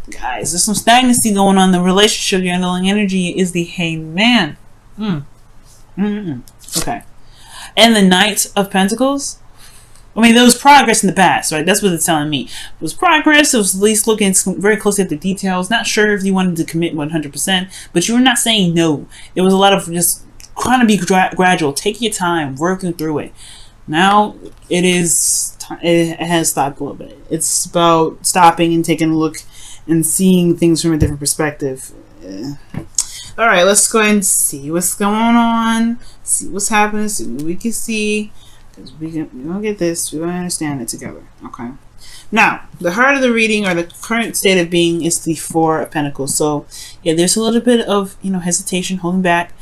Guys, there's some stagnancy going on in the relationship. Your underlying energy is the Hanged Man. Okay. And the Knight of Pentacles. I mean, there was progress in the past, right? That's what it's telling me. It was progress. It was at least looking very closely at the details. Not sure if you wanted to commit 100%, but you were not saying no. There was a lot of just trying to be gradual. Take your time, working through it. Now it has stopped a little bit. It's about stopping and taking a look and seeing things from a different perspective. All right, let's go ahead and see what's going on. See what's happening. See what we can see. We're gonna get this. We're gonna understand it together. Okay. Now, the heart of the reading or the current state of being is the Four of Pentacles. So, yeah, there's a little bit of hesitation, holding back.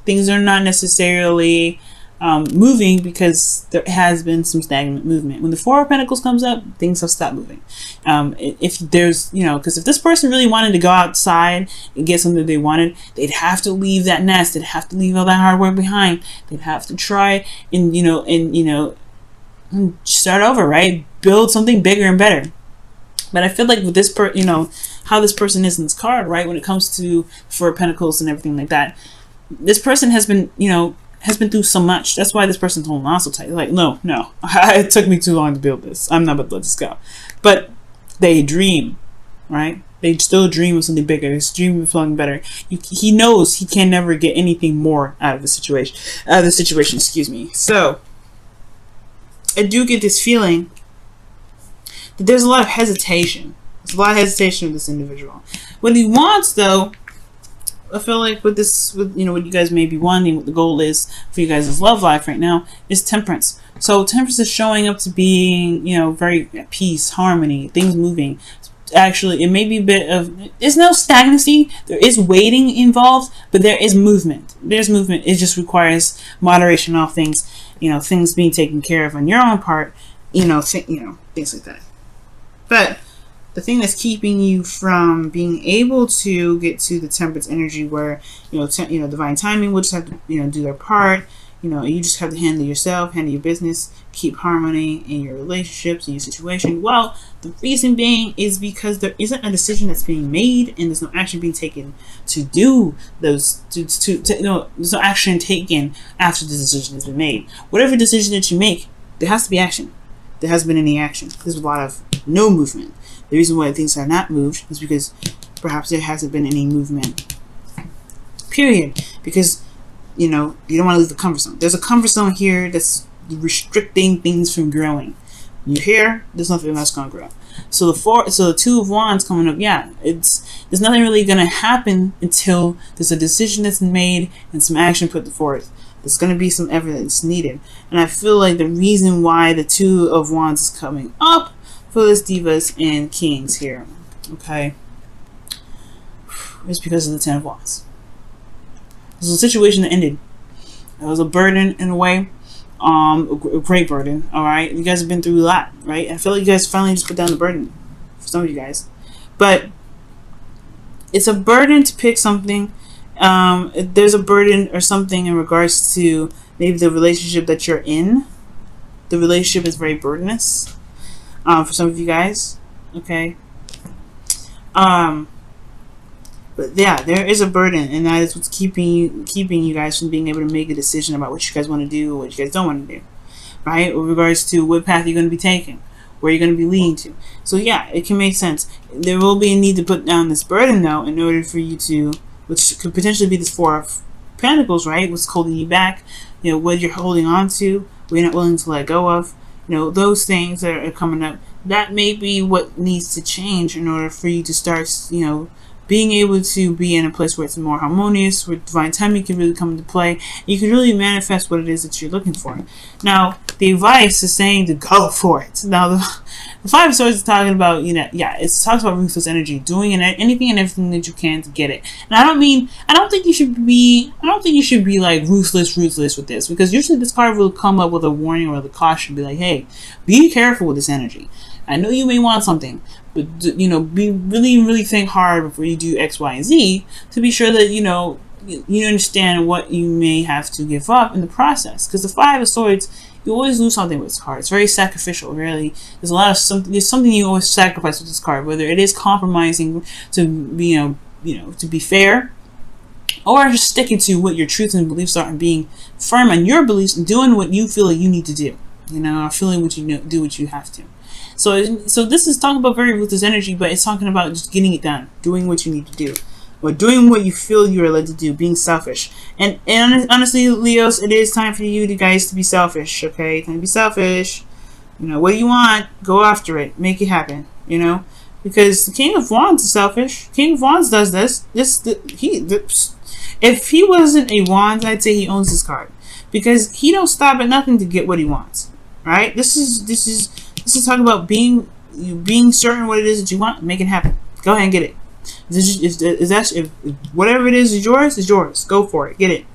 Things are not necessarily moving because there has been some stagnant movement. When the Four of Pentacles comes up, things have stopped moving. If there's, because if this person really wanted to go outside and get something they wanted, they'd have to leave that nest. They'd have to leave all that hard work behind. They'd have to try and, start over, right? Build something bigger and better. But I feel like with this how this person is in this card, right? When it comes to Four of Pentacles and everything like that, this person has been, has been through so much. That's why this person's holding on so tight. Like, no, it took me too long to build this. I'm not about to let this go. But they dream, right? They still dream of something bigger. They dream of something better. He knows he can never get anything more out of the situation. Excuse me. So, I do get this feeling that there's a lot of hesitation. There's a lot of hesitation with this individual. What he wants, though, I feel like with what you guys may be wanting, what the goal is for you guys' love life right now is temperance. So temperance is showing up to being, very at peace, harmony, things moving. Actually, it may be a bit of, there's no stagnancy. There is waiting involved, but there is movement. There's movement. It just requires moderation on things, things being taken care of on your own part, things like that. But the thing that's keeping you from being able to get to the temperance energy where, divine timing will just have to, do their part. You just have to handle yourself, handle your business, keep harmony in your relationships, in your situation. Well, the reason being is because there isn't a decision that's being made and there's no action being taken to do those, there's no action taken after the decision has been made. Whatever decision that you make, there has to be action. There hasn't been any action. There's a lot of no movement. The reason why things are not moved is because perhaps there hasn't been any movement. Period. Because, you don't want to leave the comfort zone. There's a comfort zone here that's restricting things from growing. You here, there's nothing that's going to grow. So the Two of Wands coming up, there's nothing really going to happen until there's a decision that's made and some action put forth. There's going to be some effort that's needed. And I feel like the reason why the Two of Wands is coming up for this Divas and Kings here, okay, is because of the Ten of Wands. This was a situation that ended. It was a burden in a way, a great burden. All right, you guys have been through a lot, right? I feel like you guys finally just put down the burden for some of you guys, but it's a burden to pick something. There's a burden or something in regards to maybe the relationship that you're in. The relationship is very burdenous. For some of you guys, okay. But yeah, there is a burden, and that is what's keeping you guys from being able to make a decision about what you guys want to do or what you guys don't want to do, right? With regards to what path you're going to be taking, where you're going to be leading to. So yeah, it can make sense. There will be a need to put down this burden, though, in order for you to, which could potentially be this Four of Pentacles, right? What's holding you back, what you're holding on to, what you're not willing to let go of. Those things that are coming up, that may be what needs to change in order for you to start, being able to be in a place where it's more harmonious, where divine timing can really come into play. You can really manifest what it is that you're looking for. Now, the advice is saying to go for it. Now, the Five of Swords is talking about, it talks about ruthless energy, doing anything and everything that you can to get it. And I don't think you should be like ruthless with this, because usually this card will come up with a warning or the caution, be like, hey, be careful with this energy. I know you may want something, but be really think hard before you do X, Y, and Z to be sure that you understand what you may have to give up in the process. Because the Five of Swords You always lose something with this card. It's very sacrificial, really. There's a lot of something. There's something you always sacrifice with this card, whether it is compromising to be, to be fair, or just sticking to what your truths and beliefs are and being firm on your beliefs and doing what you feel like you need to do. Feeling what you do what you have to. So this is talking about very ruthless energy, but it's talking about just getting it done, doing what you need to do, or doing what you feel you are led to do, being selfish. And honestly, Leos, it is time for you guys to be selfish. Okay, time to be selfish. What do you want? Go after it. Make it happen. Because the King of Wands is selfish. King of Wands does this. If he wasn't a Wands, I'd say he owns this card, because he don't stop at nothing to get what he wants. Right? This is talking about being certain what it is that you want, make it happen. Go ahead and get it. If whatever it is yours. Go for it. Get it.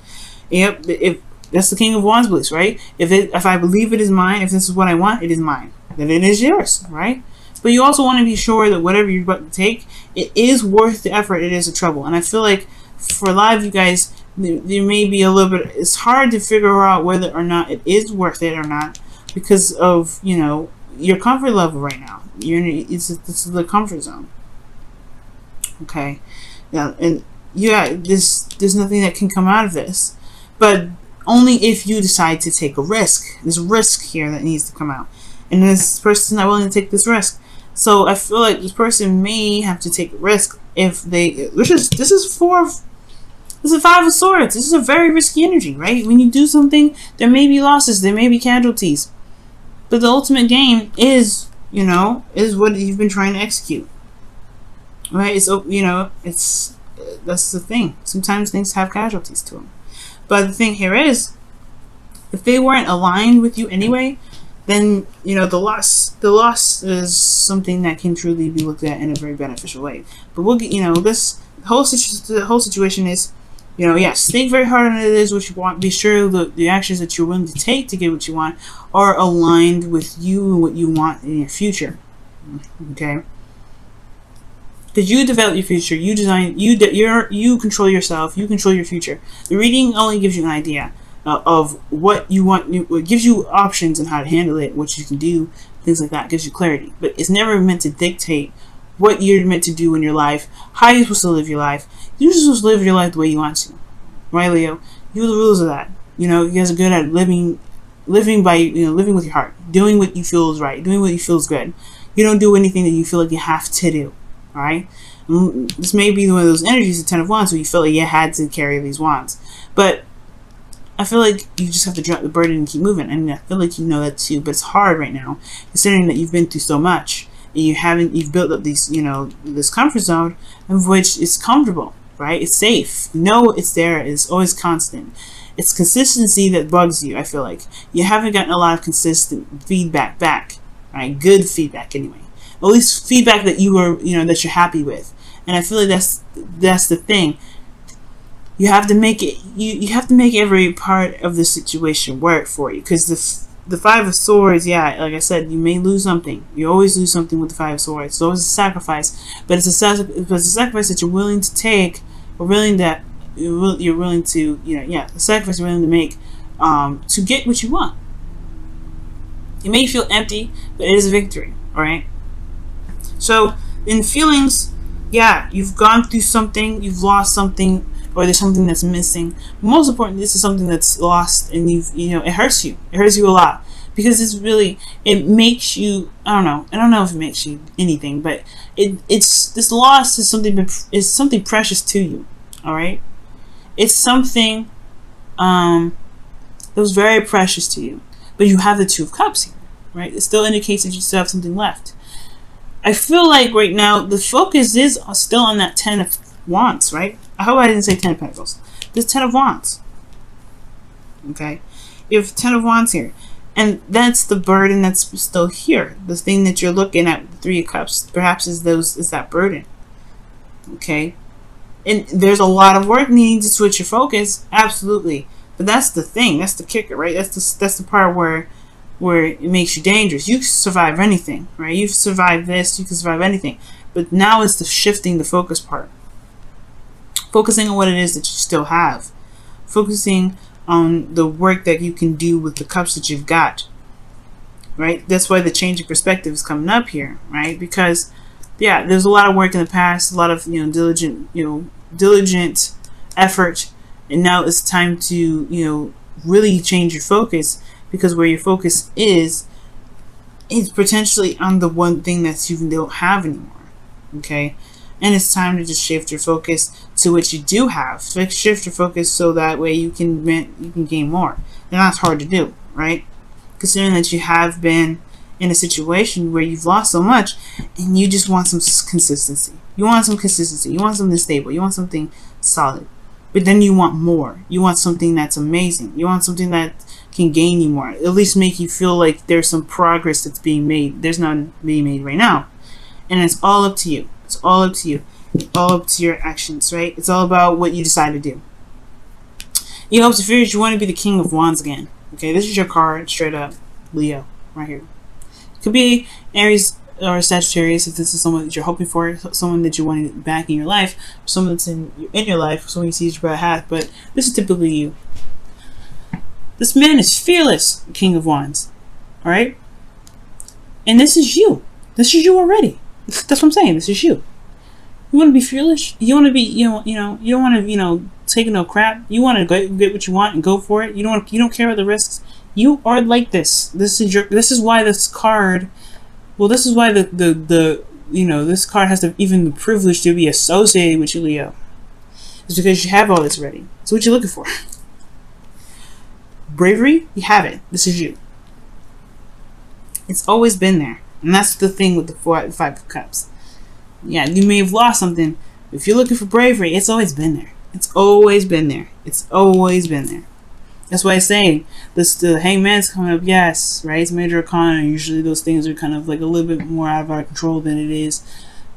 Yep. If that's the King of Wands beliefs, right? If I believe it is mine, if this is what I want, it is mine. Then it is yours, right? But you also want to be sure that whatever you're about to take, it is worth the effort. It is a trouble. And I feel like for a lot of you guys, there may be a little bit. It's hard to figure out whether or not it is worth it or not, because of your comfort level right now. This is the comfort zone. Okay, there's nothing that can come out of this, but only if you decide to take a risk. There's risk here that needs to come out, and this person's not willing to take this risk. So I feel like this person may have to take a risk if they. This is 5 of Swords. This is a very risky energy, right? When you do something, there may be losses, there may be casualties, but the ultimate game is what you've been trying to execute. Right? That's the thing. Sometimes things have casualties to them. But the thing here is, if they weren't aligned with you anyway, then the loss is something that can truly be looked at in a very beneficial way. But the whole situation is, yes, think very hard on it is what you want. Be sure the actions that you're willing to take to get what you want are aligned with you and what you want in your future. Okay. Because you develop your future, you design, you control yourself, you control your future. The reading only gives you an idea of what you want. It gives you options on how to handle it, what you can do, things like that. It gives you clarity, but it's never meant to dictate what you're meant to do in your life, how you're supposed to live your life. You're just supposed to live your life the way you want to, right, Leo? You're the rules of that. You guys are good at living by living with your heart, doing what you feel is right, doing what you feel is good. You don't do anything that you feel like you have to do. Alright? This may be one of those energies, the 10 of Wands, where you feel like you had to carry these wands. But I feel like you just have to drop the burden and keep moving. And I feel like you know that too. But it's hard right now, considering that you've been through so much. And you've built up these, this comfort zone, of which is comfortable, right? It's safe. It's there. It's always constant. It's consistency that bugs you, I feel like. You haven't gotten a lot of consistent feedback back. Right? Good feedback anyway. At least feedback that you are, that you're happy with. And I feel like that's the thing. You have to make it. You have to make every part of the situation work for you. Because the 5 of Swords, yeah, like I said, you may lose something. You always lose something with the 5 of Swords. It's always a sacrifice, but it's a sacrifice that you're willing to take, or you're willing to, the sacrifice you're willing to make to get what you want. It may feel empty, but it is a victory. All right. So in feelings, yeah, you've gone through something, you've lost something, or there's something that's missing. Most importantly, this is something that's lost, and it hurts you. It hurts you a lot, because it makes you, I don't know if it makes you anything, but this loss is something precious to you. All right, it's something that was very precious to you, but you have the 2 of Cups here, right? It still indicates that you still have something left. I feel like right now the focus is still on that 10 of Wands, right? I hope I didn't say 10 of Pentacles. This 10 of Wands. Okay? You have 10 of Wands here. And that's the burden that's still here. The thing that you're looking at, the 3 of Cups, perhaps is that burden. Okay? And there's a lot of work needing to switch your focus. Absolutely. But that's the thing. That's the kicker, right? That's the part where it makes you dangerous. You can survive anything, right? You've survived this, you can survive anything. But now it's the shifting the focus part. Focusing on what it is that you still have. Focusing on the work that you can do with the cups that you've got, right? That's why the change of perspective is coming up here, right? Because yeah, there's a lot of work in the past, a lot of diligent effort, and now it's time to really change your focus, because where your focus is potentially on the one thing that you don't have anymore. Okay, and it's time to just shift your focus to what you do have. Shift your focus so that way you can gain more, and that's hard to do, right? Considering that you have been in a situation where you've lost so much and you just want some consistency. You want some consistency. You want something stable. You want something solid. But then you want more. You want something that's amazing. You want something that can gain you more. At least make you feel like there's some progress that's being made. There's none being made right now. And it's all up to you. It's all up to you. It's all up to your actions, right? It's all about what you decide to do. You hopes and fears, you want to be the King of Wands again. Okay, this is your card, straight up. Leo, right here. Could be Aries or Sagittarius if this is someone that you're hoping for, someone that you want back in your life, someone that's in your life, someone you see as your better half, but this is typically you. This man is fearless, King of Wands. Alright? And this is you. This is you already. That's what I'm saying. This is you. You want to be fearless? You want to be, you don't want to, take no crap. You want to get what you want and go for it. You don't care about the risks. You are like this. This is why this card. Well, this is why this card has even the privilege to be associated with you, Leo. It's because you have all this ready. So what you looking for? Bravery, you have it. This is you. It's always been there, and that's the thing with the Five of Cups. Yeah, you may have lost something. If you're looking for bravery, it's always been there. It's always been there. It's always been there. That's why I say the Hangman's coming up. Yes, right. It's major arcana. Usually those things are kind of like a little bit more out of our control than it is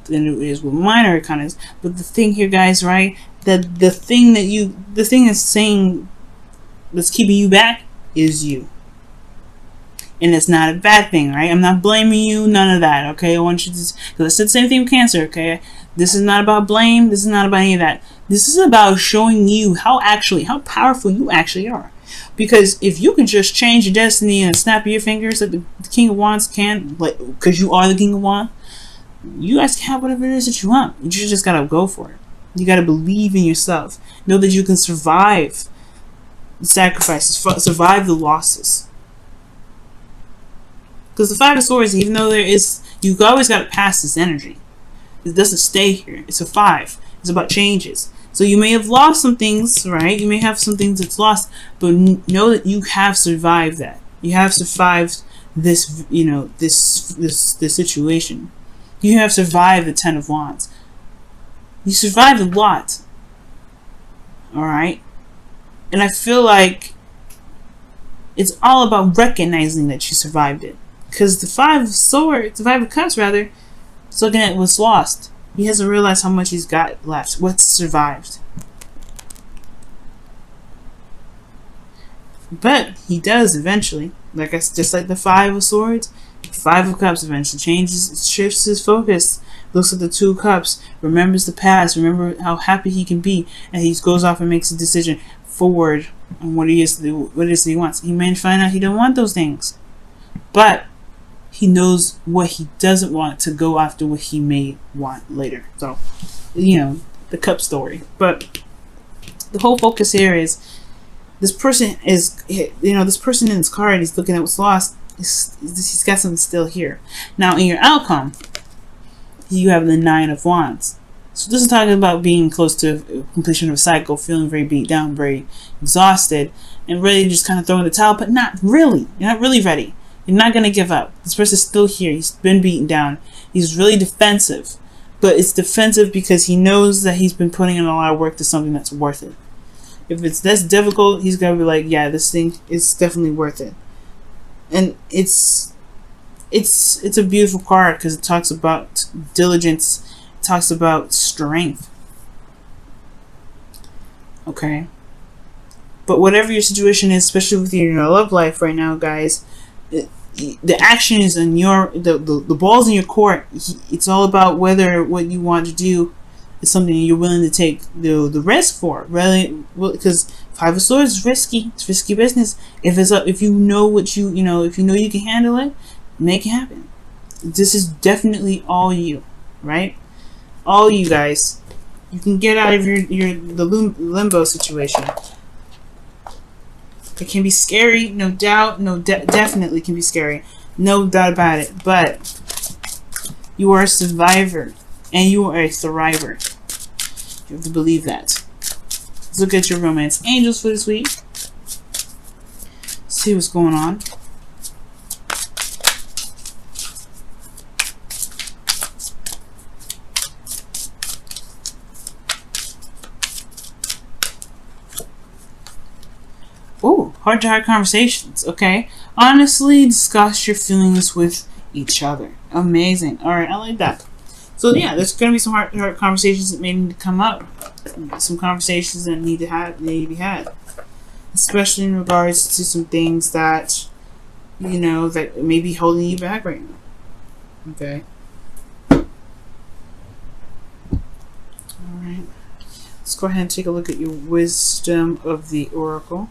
with minor arcanas. But the thing here, guys, right? That the thing that's saying that's keeping you back is you. And it's not a bad thing, right? I'm not blaming you, none of that, okay? I want you to, because I said the same thing with Cancer, okay? This is not about blame. This is not about any of that. This is about showing you how powerful you actually are. Because if you can just change your destiny and snap your fingers like the King of Wands can, like, because you are the King of Wands, you guys can have whatever it is that you want. You just gotta go for it. You gotta believe in yourself. Know that you can survive the sacrifices, survive the losses. Because the Five of Swords, even though you've always got to pass this energy. It doesn't stay here. It's a 5. It's about changes. So you may have lost some things, right? You may have some things that's lost, but know that you have survived that. You have survived this, this situation. You have survived the Ten of Wands. You survived a lot. Alright? And I feel like it's all about recognizing that you survived it. Because the Five of Cups, rather, is looking at what's lost. He hasn't realized how much he's got left. What's survived. But he does eventually. Just like the Five of Swords, the Five of Cups eventually shifts his focus. Looks at the Two of Cups, remembers the past, remember how happy he can be, and he goes off and makes a decision forward on what it is that he wants. He may find out he don't want those things. But he knows what he doesn't want to go after what he may want later. So, the cup story. But the whole focus here is this person this person in his card, he's looking at what's lost. He's got something still here. Now, in your outcome, you have the Nine of Wands. So this is talking about being close to completion of a cycle, feeling very beat down, very exhausted, and ready to just kind of throw in the towel, but not really. You're not really ready. You're not going to give up. This person's still here. He's been beaten down. He's really defensive. But it's defensive because he knows that he's been putting in a lot of work to something that's worth it. If it's this difficult, he's going to be like, yeah, this thing is definitely worth it. And it's a beautiful card because it talks about diligence. It talks about strength. Okay? But whatever your situation is, especially with your love life right now, guys, the action is in the ball's in your court. It's all about whether what you want to do is something you're willing to take the risk for, really. Because Five of Swords is risky. It's risky business. If you know what you know, if you know you can handle it, make it happen. This is definitely all you, right? All you guys. You can get out of the limbo situation. It can be scary, no doubt. Definitely can be scary. No doubt about it. But you are a survivor and you are a thriver. You have to believe that. Let's look at your romance angels for this week. See what's going on. Ooh, heart-to-heart conversations. Okay. Honestly, discuss your feelings with each other. Amazing. All right, I like that. So yeah, there's going to be some heart-to-heart conversations that may need to come up. Some conversations that need to be had, especially in regards to some things that that may be holding you back right now. Okay. All right. Let's go ahead and take a look at your wisdom of the oracle.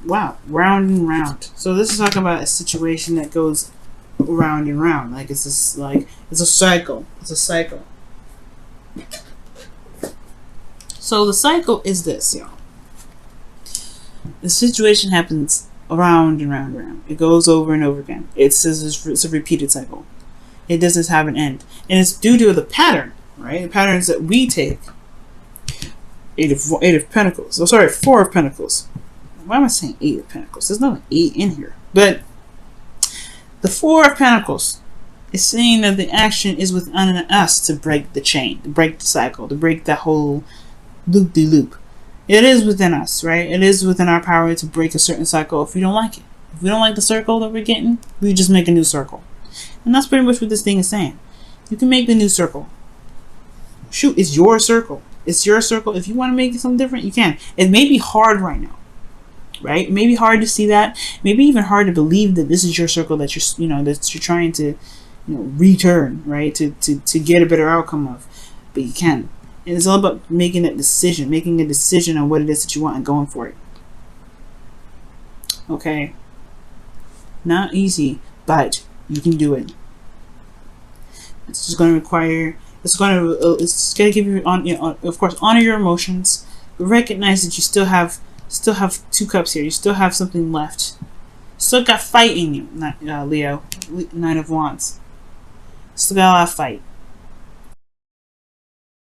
Wow, round and round. So this is talking about a situation that goes round and round. Like it's a cycle. It's a cycle. So the cycle is this, y'all. The situation happens around and round and round. It goes over and over again. It's a repeated cycle. It doesn't have an end, and it's due to the pattern, right? The patterns that we take. Eight of Pentacles. Oh, sorry, Four of Pentacles. Why am I saying Eight of Pentacles? There's no 8 in here. But the Four of Pentacles is saying that the action is within us to break the chain, to break the cycle, to break that whole loop-de-loop. It is within us, right? It is within our power to break a certain cycle if we don't like it. If we don't like the circle that we're getting, we just make a new circle. And that's pretty much what this thing is saying. You can make the new circle. Shoot, it's your circle. It's your circle. If you want to make it something different, you can. It may be hard right now. Right? It may be hard to see that. Maybe even hard to believe that this is your circle that you're trying to return, right? To get a better outcome of. But you can. And it's all about making that decision, making a decision on what it is that you want and going for it. Okay. Not easy, but you can do it. It's just going to require. It's going to give you of course, honor your emotions, but recognize that you still have 2 cups here. You still have something left. Still got fight in you, Leo. 9 of Wands. Still got a lot of fight.